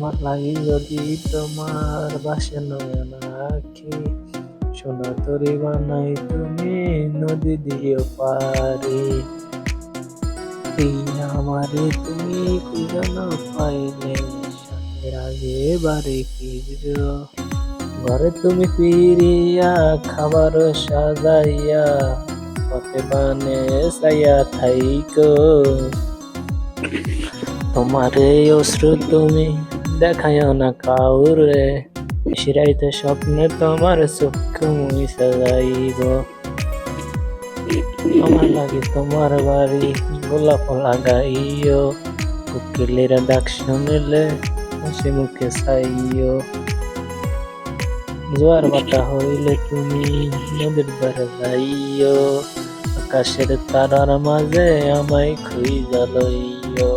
আমার লাগি যদি তোমার বাসে নয়ন আখি, সোনা তরি বানাই তুমি নদী দিও পারি। এই আমারে তুমি খুঁজে না পাইলে, সাথের আগে বাড়ি ফিরো। ঘরে তুমি ফিরিয়া খাবার সাজাইয়া, পথে বানে চাইয়া থাইকো। তোমার এই অশ্রু তুমি দেখাইও না কাউরে, শিরাইতে স্বপ্নে তোমার চক্ষু মুইসা যাইব। আমার লাগে তোমার বাড়ি গোলাপ লাগাইও, কোকিলের ডাক শুনিলে হাসি মুখে চাইও। জোয়ার বাটা হইলে তুমি নদীর ধারে যাইও, আকাশের তারার মাঝে আমায় খুঁজা লইও।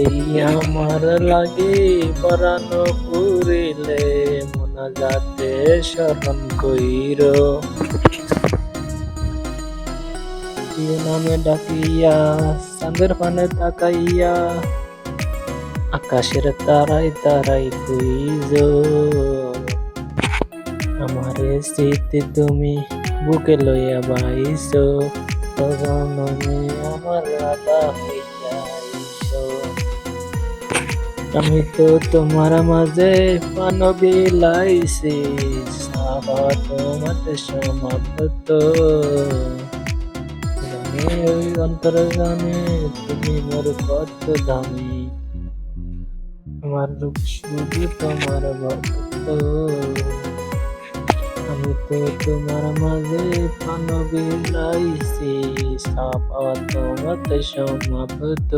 এই আমার লাগে পরানো পুরিলে, মনা যাতে স্মরণ কইরো। প্রিয় নামে ডাকিয়া চাঁদের পানে তাকাইয়া, আকাশের তারাই তারাই খুঁজো। আমারে স্মৃতি তুমি বুকে লইয়া বাইছো, জনমে আমার রাধা হইয়া আইছো। আমি তো তোমার মাঝে পান বিলাইছি, সাবা তোমাতে সমাপ্ত। জানে ওই অন্তর জানে তুমি মোর কত দামি, আমার রূপ শুধু তোমার ভক্ত। আমি তো তোমার মাঝে পান বিলাইছি, সাবা তোমাতে সমাপ্ত।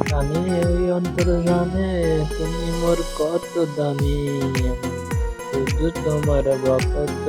জানে ওই অন্তর জানে তুমি মোর কত দামি, শুধু তোমার ভক্ত।